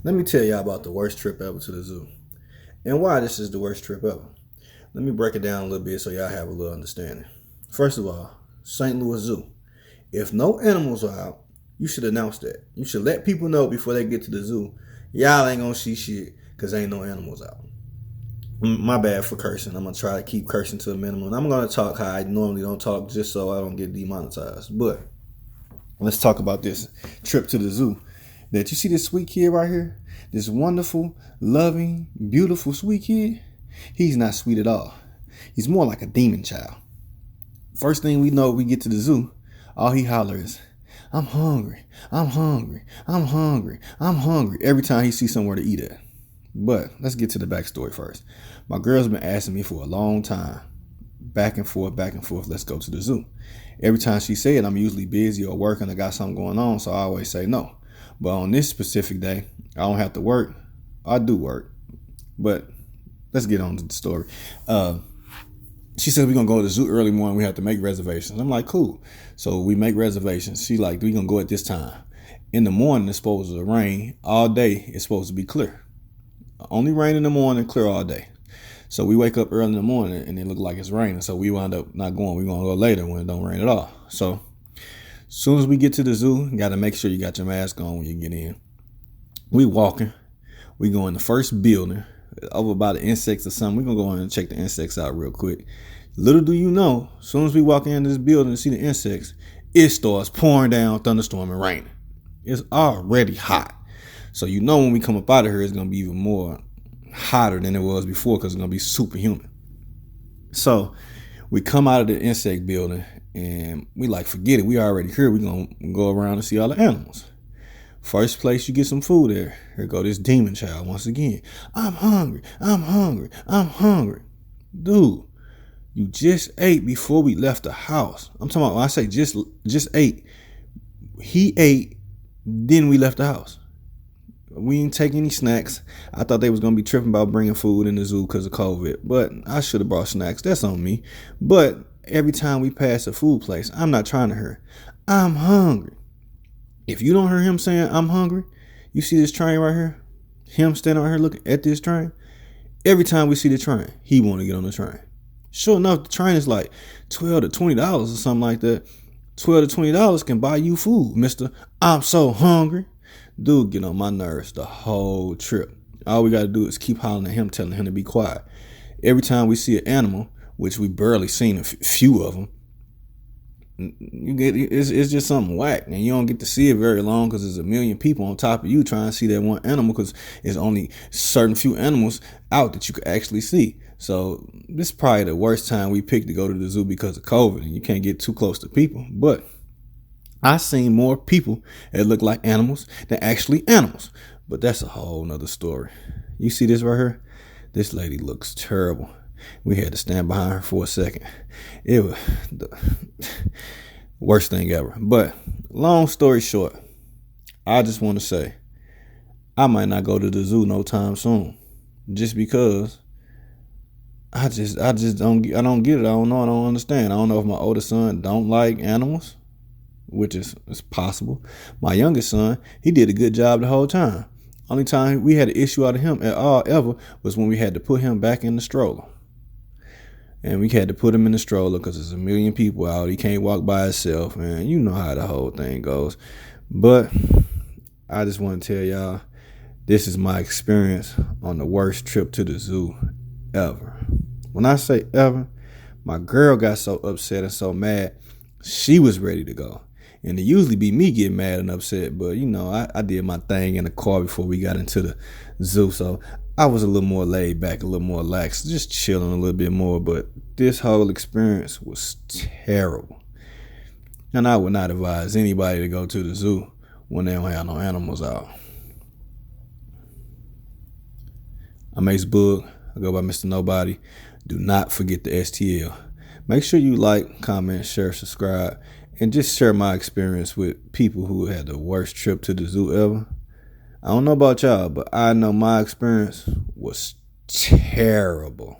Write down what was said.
Let me tell y'all about the worst trip ever to the zoo and why this is the worst trip ever. Let me break it down a little bit so y'all have a little understanding. First of all, St. Louis Zoo. If no animals are out, you should announce that. You should let people know before they get to the zoo. Y'all ain't gonna see shit because ain't no animals out. My bad for cursing. I'm gonna try to keep cursing to a minimum. I'm gonna talk how I normally don't talk just so I don't get demonetized. But let's talk about this trip to the zoo. That you see this sweet kid right here? This wonderful, loving, beautiful sweet kid? He's not sweet at all. He's more like a demon child. First thing we know, we get to the zoo, all he hollers, I'm hungry, I'm hungry, I'm hungry, I'm hungry, every time he sees somewhere to eat at. But let's get to the backstory first. My girl's been asking me for a long time, back and forth, let's go to the zoo. Every time she say it, I'm usually busy or working, I got something going on, so I always say no. But on this specific day, I don't have to work. I do work. But let's get on to the story. She said we're going to go to the zoo early morning. We have to make reservations. I'm like, cool. So we make reservations. She like, we're going to go at this time. In the morning, it's supposed to rain. All day, it's supposed to be clear. Only rain in the morning, clear all day. So we wake up early in the morning, and it looked like it's raining. So we wound up not going. We're going to go later when it don't rain at all. So as soon as we get to the zoo, you got to make sure you got your mask on when you get in. We walking. We go in the first building over by the insects or something. We're going to go in and check the insects out real quick. Little do you know, as soon as we walk into this building and see the insects, it starts pouring down, thunderstorm and raining. It's already hot. So you know when we come up out of here, it's going to be even more hotter than it was before because it's going to be superhuman. So we come out of the insect building and we like, forget it. We already here. We're going to go around and see all the animals. First place you get some food there. Here go this demon child once again. I'm hungry. I'm hungry. I'm hungry. Dude, you just ate before we left the house. I'm talking about when I say just ate. He ate, then we left the house. We didn't take any snacks. I thought they was going to be tripping about bringing food in the zoo because of COVID. But I should have brought snacks. That's on me. But every time we pass a food place, I'm not trying to hear, I'm hungry. If you don't hear him saying, I'm hungry, you see this train right here? Him standing right here looking at this train? Every time we see the train, he want to get on the train. Sure enough, the train is like $12 to $20 or something like that. $12 to $20 can buy you food, mister. I'm so hungry. Dude, get on my nerves the whole trip. All we got to do is keep hollering at him, telling him to be quiet. Every time we see an animal, which we barely seen a few of them, it's just something whack, and you don't get to see it very long because there's a million people on top of you trying to see that one animal because there's only certain few animals out that you could actually see. So this is probably the worst time we picked to go to the zoo because of COVID, and you can't get too close to people. But I seen more people that look like animals than actually animals. But that's a whole nother story. You see this right here? This lady looks terrible. We had to stand behind her for a second. It was the worst thing ever. But long story short, I just want to say I might not go to the zoo no time soon, just because I don't get it. I don't know. I don't understand. I don't know if my oldest son don't like animals, which is possible. My youngest son, he did a good job the whole time. Only time we had an issue out of him at all ever was when we had to put him back in the stroller. And we had to put him in the stroller because there's a million people out. He can't walk by himself, man. You know how the whole thing goes. But I just want to tell y'all, this is my experience on the worst trip to the zoo ever. When I say ever, my girl got so upset and so mad, she was ready to go. And it usually be me getting mad and upset, but you know, I did my thing in the car before we got into the zoo, so I was a little more laid back, a little more lax, just chilling a little bit more. But this whole experience was terrible, and I would not advise anybody to go to the zoo when they don't have no animals out. I'm Ace Boog. I go by Mr. Nobody. Do not forget the STL. Make sure you like, comment, share, subscribe, and just share my experience with people who had the worst trip to the zoo ever. I don't know about y'all, but I know my experience was terrible.